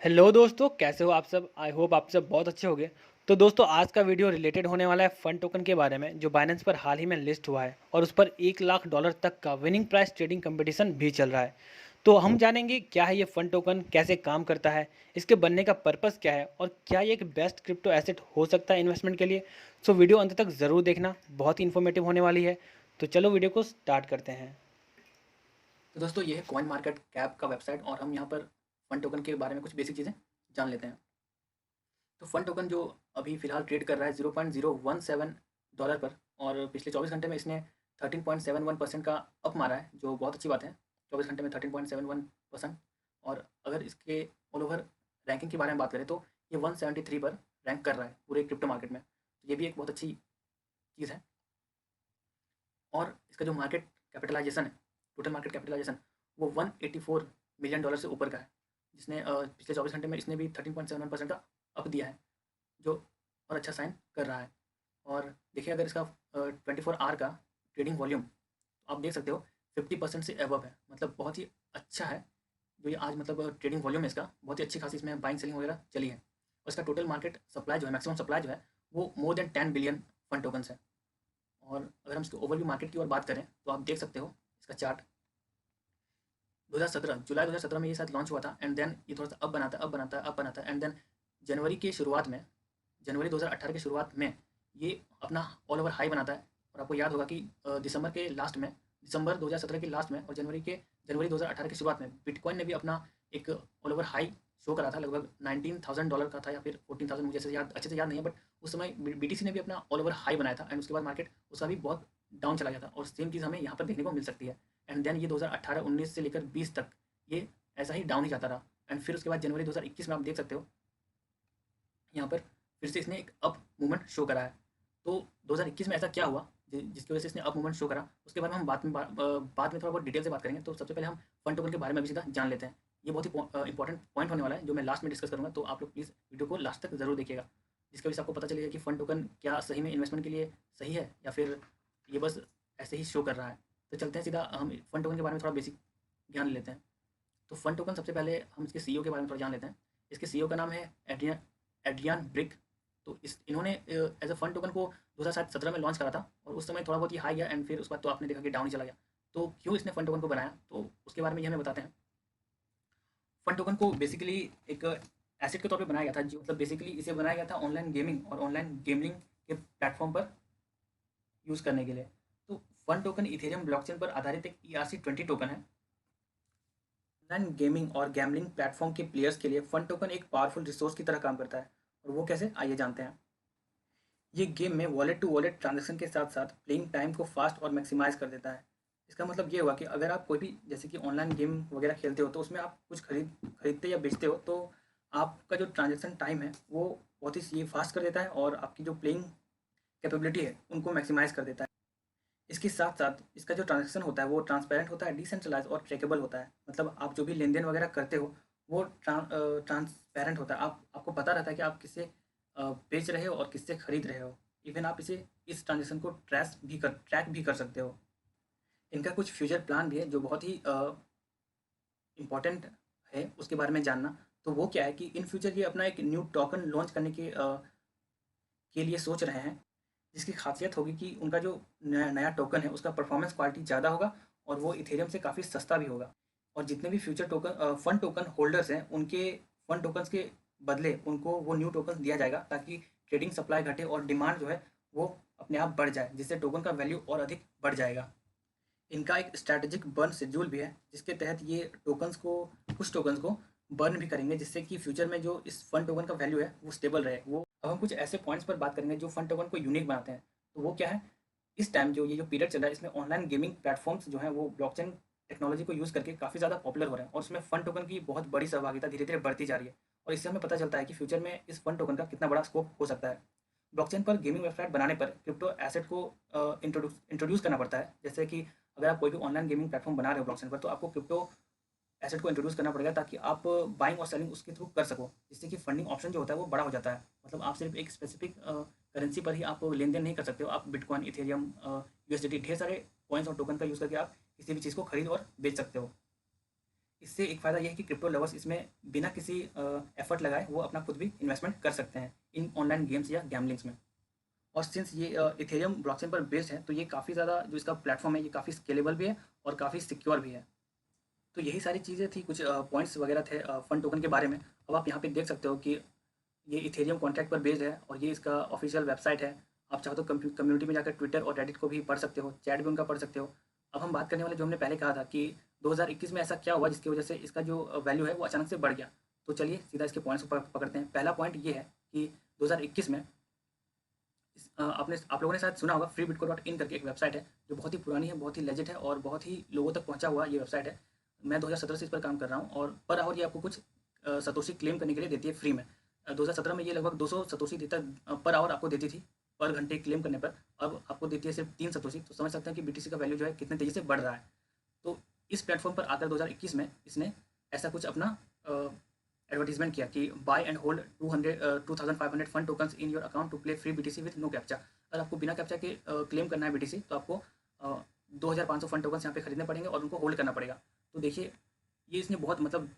Hello दोस्तों, कैसे हो आप सब? आई होप आप सब बहुत अच्छे होंगे। तो दोस्तों, आज का वीडियो रिलेटेड होने वाला है फंड टोकन के बारे में, जो बाइनेंस पर हाल ही में लिस्ट हुआ है और उस पर $1 लाख तक का विनिंग प्राइस ट्रेडिंग कंपटीशन भी चल रहा है। तो हम जानेंगे क्या है ये फंड टोकन, कैसे काम करता है, इसके बनने का पर्पस क्या है और क्या ये एक बेस्ट क्रिप्टो एसेट हो सकता है इन्वेस्टमेंट के लिए। सो वीडियो अंत तक ज़रूर देखना, बहुत ही इन्फॉर्मेटिव होने वाली है। तो चलो वीडियो को स्टार्ट करते हैं। तो दोस्तों ये है कॉइन मार्केट कैप का वेबसाइट और हम यहाँ पर फंड टोकन के बारे में कुछ बेसिक चीज़ें जान लेते हैं। तो फंड टोकन जो अभी फ़िलहाल ट्रेड कर रहा है $0.017 पर और पिछले 24 घंटे में इसने 13.71% का अप मारा है, जो बहुत अच्छी बात है। 24 घंटे में 13.71%। और अगर इसके ऑल ओवर रैंकिंग के बारे में बात करें तो ये 173 पर रैंक कर रहा है पूरे क्रिप्टो मार्केट में। तो ये भी एक बहुत अच्छी चीज़ है। और इसका जो मार्केट कैपिटलाइजेशन है, टोटल मार्केट कैपिटलाइजेशन, वो $184 मिलियन से ऊपर का है, जिसने पिछले 24 घंटे में इसने भी 13.71% का अप दिया है, जो और अच्छा साइन कर रहा है। और देखिए अगर इसका 24 आवर का ट्रेडिंग वॉल्यूम आप देख सकते हो 50% से अबव है, मतलब बहुत ही अच्छा है। जो ये आज मतलब ट्रेडिंग वॉल्यूम है इसका बहुत ही अच्छी खासी, इसमें बाइंग सेलिंग वगैरह चली है। और इसका टोटल मार्केट सप्लाई जो है, मैक्सिमम सप्लाई जो है, वो more than 10 billion fund tokens है। और अगर हम इसके ओवरव्यू मार्केट की ओर बात करें तो आप देख सकते हो इसका चार्ट। 2017 जुलाई 2017 में ये शायद लॉन्च हुआ था एंड देन ये थोड़ा सा अप बनाता है, अप बनाता है, अप बनाता है एंड देन जनवरी के शुरुआत में, जनवरी 2018 की शुरुआत में ये अपना ऑल ओवर हाई बनाता है। और आपको याद होगा कि दिसंबर के लास्ट में, दिसंबर 2017 के लास्ट में और जनवरी 2018 की शुरुआत में बिटकॉइन ने भी अपना एक ऑल ओवर हाई शो करा था, लगभग $19,000 का था या फिर 14,000, मुझे अच्छे से याद नहीं है। बट उस समय बीटीसी ने भी अपना ऑल ओवर हाई बनाया था एंड उसके बाद मार्केट उसका भी बहुत डाउन चला गया था। और सेम चीज़ हमें यहाँ पर देखने को मिल सकती है। एंड देन ये 2018-19 से लेकर 20 तक ये ऐसा ही डाउन ही जाता रहा। एंड फिर उसके बाद जनवरी 2021 में आप देख सकते हो यहाँ पर फिर से इसने एक अप मूवमेंट शो करा है। तो 2021 में ऐसा क्या हुआ जिसकी वजह से इसने अप मूवमेंट शो करा, उसके बारे में हम बाद में थोड़ा बहुत डिटेल से बात करेंगे। तो सबसे पहले हम फंड टोकन के बारे में अभी सीधा जान लेते हैं। ये बहुत ही इंपॉर्टेंट पॉइंट होने वाला है जो मैं लास्ट में डिस्कस करूँगा, तो आप लोग प्लीज़ वीडियो को लास्ट तक ज़रूर देखिएगा, जिसकी वजह से आपको पता चलेगा कि फंड टोकन क्या सही में इन्वेस्टमेंट के लिए सही है या फिर ये बस ऐसे ही शो कर रहा है। तो चलते हैं सीधा, हम फंड टोकन के बारे में थोड़ा बेसिक ज्ञान लेते हैं। तो फंड टोकन सबसे पहले हम इसके सीईओ के बारे में थोड़ा जान लेते हैं। इसके सीईओ का नाम है एड्रियन ब्रिक। तो इन्होंने एज अ फंड टोकन को 2017 में लॉन्च करा था और उस समय थोड़ा बहुत ही हाई गया एंड फिर उसके बाद तो आपने देखा कि डाउन ही चला गया। तो क्यों इसने फंड टोकन को बनाया, तो उसके बारे में ये हमें बताते हैं। फंड टोकन को बेसिकली एक एसेट के तौर पे बनाया गया था, जो मतलब बेसिकली इसे बनाया गया था ऑनलाइन गेमिंग और ऑनलाइन गेमलिंग के प्लेटफॉर्म पर यूज़ करने के लिए। तो फंड टोकन इथेरियम ब्लॉकचेन पर आधारित एक ERC-20 टोकन है। ऑनलाइन गेमिंग और गैम्बलिंग प्लेटफॉर्म के प्लेयर्स के लिए फंड टोकन एक पावरफुल रिसोर्स की तरह काम करता है। और वो कैसे, आइए जानते हैं। ये गेम में वॉलेट टू वॉलेट ट्रांजैक्शन के साथ साथ प्लेइंग टाइम को फास्ट और मैक्सिमाइज कर देता है। इसका मतलब ये हुआ कि अगर आप कोई भी जैसे कि ऑनलाइन गेम वगैरह खेलते हो तो उसमें आप कुछ खरीदते या बेचते हो, तो आपका जो ट्रांजैक्शन टाइम है वो बहुत ही ये फास्ट कर देता है और आपकी जो प्लेइंग कैपेबिलिटी है उनको मैक्सिमाइज कर देता है। इसके साथ साथ इसका जो ट्रांजैक्शन होता है वो ट्रांसपेरेंट होता है, डिसेंट्रलाइज और ट्रैकेबल होता है। मतलब आप जो भी लेन देन वगैरह करते हो वो ट्रांसपेरेंट होता है। आपको पता रहता है कि आप किससे बेच रहे हो और किससे खरीद रहे हो। इवन आप इस ट्रांजेक्शन को ट्रैक भी कर सकते हो। इनका कुछ फ्यूचर प्लान भी है जो बहुत ही इम्पोर्टेंट है उसके बारे में जानना। तो वो क्या है कि इन फ्यूचर ये अपना एक न्यू टोकन लॉन्च करने के लिए सोच रहे हैं, जिसकी खासियत होगी कि उनका जो नया नया टोकन है उसका परफॉर्मेंस क्वालिटी ज़्यादा होगा और वो इथेरियम से काफ़ी सस्ता भी होगा। और जितने भी future token fund token holders हैं उनके फंड टोकन्स के बदले उनको वो न्यू टोकन दिया जाएगा, ताकि ट्रेडिंग सप्लाई घटे और डिमांड जो है वो अपने आप बढ़ जाए, जिससे टोकन का वैल्यू और अधिक बढ़ जाएगा। इनका एक स्ट्रैटेजिक बर्न शेड्यूल भी है, जिसके तहत ये कुछ टोकन्स को बर्न भी करेंगे, जिससे कि फ्यूचर में जो इस फंड टोकन का वैल्यू है वो स्टेबल रहे। वो अब हम कुछ ऐसे पॉइंट्स पर बात करेंगे जो फंड टोकन को यूनिक बनाते हैं। तो वो क्या है, इस टाइम जो ये जो पीरियड चल रहा है इसमें ऑनलाइन गेमिंग प्लेटफॉर्म्स जो हैं वो ब्लॉकचेन टेक्नोलॉजी को यूज़ करके काफ़ी ज़्यादा पॉपुलर हो रहे हैं और उसमें फंड टोकन की बहुत बड़ी सहभागिता धीरे धीरे बढ़ती जा रही है। और इससे हमें पता चलता है कि फ्यूचर में इस फंड टोकन का कितना बड़ा स्कोप हो सकता है। ब्लॉकचेन पर गेमिंग वेबसाइट बनाने पर क्रिप्टो एसेट को इंट्रोड्यूस करना पड़ता है। जैसे कि अगर आप कोई भी ऑनलाइन गेमिंग प्लेटफॉर्म बना रहे हो ब्लॉकचेन पर, तो आपको क्रिप्टो एसेट को इंट्रोड्यूस करना पड़ेगा ताकि आप बाइंग और सेलिंग उसके थ्रू कर सको, जिससे कि फंडिंग ऑप्शन जो होता है वो बड़ा हो जाता है। मतलब आप सिर्फ एक स्पेसिफिक करेंसी पर ही आप लेन देन नहीं कर सकते हो। आप बिटकॉइन, इथेरियम, यूएसडीटी, ढेर सारे कॉइन्स और टोकन का यूज़ करके आप किसी भी चीज़ को खरीद और बेच सकते हो। इससे एक फ़ायदा ये है कि क्रिप्टो लवर्स इसमें बिना किसी एफर्ट लगाए वो अपना खुद भी इन्वेस्टमेंट कर सकते हैं इन ऑनलाइन गेम्स या गैम्बलिंग्स में। और सिंस ये इथेरियम ब्लॉकचेन पर बेस्ड है, तो ये काफ़ी ज़्यादा जो इसका प्लेटफॉर्म है ये काफ़ी स्केलेबल भी है और काफ़ी सिक्योर भी है। तो यही सारी चीज़ें थी, कुछ पॉइंट्स वगैरह थे फंड टोकन के बारे में। अब आप यहाँ पे देख सकते हो कि ये इथेरियम कॉन्ट्रैक्ट पर बेस्ड है और ये इसका ऑफिशियल वेबसाइट है। आप चाहो तो कम्युनिटी में जाकर ट्विटर और रेडिट को भी पढ़ सकते हो, चैट भी उनका पढ़ सकते हो। अब हम बात करने वाले जो हमने पहले कहा था कि 2021 में ऐसा क्या हुआ जिसकी वजह से इसका जो वैल्यू है वो अचानक से बढ़ गया। तो चलिए सीधा इसके पॉइंट्स को पकड़ते हैं। पहला पॉइंट ये है कि 2021 में आपने आप लोगों ने शायद सुना होगा, freebitco.in करके एक वेबसाइट है जो बहुत ही पुरानी है, बहुत ही लेजिट है और बहुत ही लोगों तक पहुंचा हुआ ये वेबसाइट है। मैं 2017 से इस पर काम कर रहा हूँ और पर आवर ये आपको कुछ सतोशी क्लेम करने के लिए देती है फ्री में। 2017 में ये लगभग 200 सतोशी देता पर आवर आपको देती थी पर घंटे क्लेम करने पर। अब आपको देती है सिर्फ 3 सतोशी। तो समझ सकते हैं कि बीटीसी का वैल्यू जो है कितने तेज़ी से बढ़ रहा है। तो इस प्लेटफॉर्म पर आकर 2021 में इसने ऐसा कुछ अपना एडवर्टीजमेंट किया कि buy and hold 2500 fund tokens in your account to play free BTC with no captcha. अगर आपको बिना कैप्चा के क्लेम करना है बीटीसी तो आपको 2500 फंड टोकन्स यहाँ पे खरीदने पड़ेंगे और उनको होल्ड करना पड़ेगा। तो देखिए ये इसने बहुत मतलब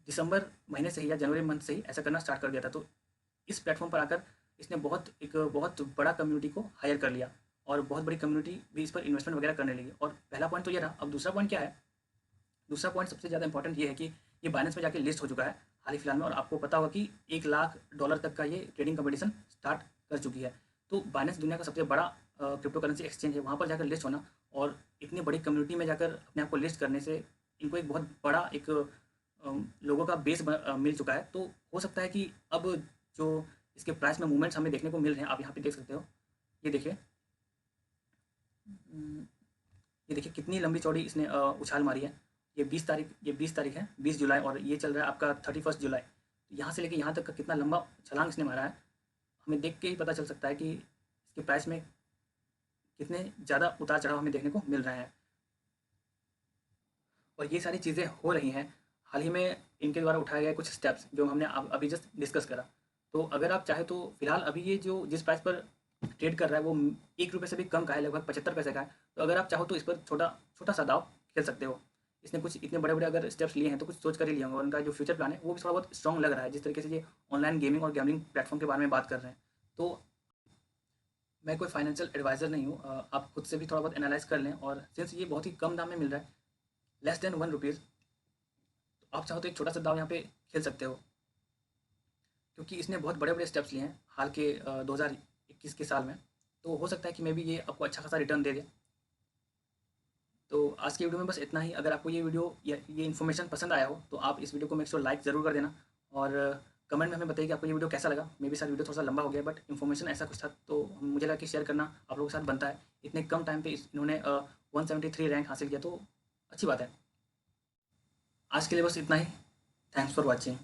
दिसंबर महीने से ही या जनवरी मंथ से ही ऐसा करना स्टार्ट कर दिया था। तो इस प्लेटफॉर्म पर आकर इसने बहुत बड़ा कम्युनिटी को हायर कर लिया और बहुत बड़ी कम्युनिटी भी इस पर इन्वेस्टमेंट वगैरह करने लगी। और पहला पॉइंट तो ये रहा। अब दूसरा पॉइंट क्या है? दूसरा पॉइंट सबसे ज़्यादा इंपॉर्टेंट ये है कि ये बाइनेंस में जाके लिस्ट हो चुका है हाल ही फिलहाल में। और आपको पता होगा कि $1 लाख तक का ये ट्रेडिंग कंपटीशन स्टार्ट कर चुकी है। तो बाइनेंस दुनिया का सबसे बड़ा क्रिप्टो करेंसी एक्सचेंज है। वहाँ पर जाकर लिस्ट होना और इतनी बड़ी कम्युनिटी में जाकर अपने आप को लिस्ट करने से इनको एक बहुत बड़ा एक लोगों का बेस मिल चुका है। तो हो सकता है कि अब जो इसके प्राइस में मूवमेंट्स हमें देखने को मिल रहे हैं, आप यहाँ पे देख सकते हो। ये देखिए, ये देखिए कितनी लंबी चौड़ी इसने उछाल मारी है। ये 20 तारीख है, 20 जुलाई, और ये चल रहा है आपका 31 जुलाई। तो यहाँ से लेके यहाँ तक का कितना लंबा छलांग इसने मारा है, हमें देख के ही पता चल सकता है कि इसके प्राइस में कितने ज़्यादा उतार चढ़ाव हमें देखने को मिल रहे हैं। और ये सारी चीज़ें हो रही हैं हाल ही में इनके द्वारा उठाए गए कुछ स्टेप्स जो हमने अभी जस्ट डिस्कस करा। तो अगर आप चाहे तो फिलहाल अभी ये जो जिस प्राइस पर ट्रेड कर रहा है वो ₹1 से भी कम का है, लगभग 75 पैसे का है। तो अगर आप चाहो तो इस पर छोटा छोटा सा दाव खेल सकते हो। इसने कुछ इतने बड़े बड़े अगर स्टेप्स लिए हैं तो कुछ सोच कर ही लिए होंगे और उनका जो फ्यूचर प्लान है वो भी थोड़ा बहुत स्ट्रॉन्ग लग रहा है, जिस तरीके से ये ऑनलाइन गेमिंग और गैमलिंग प्लेटफॉर्म के बारे में बात कर रहे हैं। तो मैं कोई फाइनेंशियल एडवाइज़र नहीं हूँ, आप खुद से भी थोड़ा बहुत एनालाइज कर लें। और सिंस ये बहुत ही कम दाम में मिल रहा है, लेस देन ₹1, तो आप चाहो तो एक छोटा सा दाव यहाँ पे खेल सकते हो, क्योंकि इसने बहुत बड़े बड़े स्टेप्स लिए हैं हाल के 2021 के साल में। तो हो सकता है कि मे बी ये आपको अच्छा खासा रिटर्न दे दे। तो आज की वीडियो में बस इतना ही। अगर आपको ये वीडियो या ये इन्फॉर्मेशन पसंद आया हो तो आप इस वीडियो को मेक श्योर लाइक ज़रूर कर देना और कमेंट में हमें बताइए कि आपको ये वीडियो कैसा लगा। मे बी शायद वीडियो थोड़ा सा लंबा हो गया, बट इन्फॉर्मेशन ऐसा कुछ था तो मुझे लगा कि शेयर करना आप लोगों के साथ बनता है। इतने कम टाइम पे इन्होंने 173 रैंक हासिल किया, तो अच्छी बात है। आज के लिए बस इतना ही। Thanks for watching.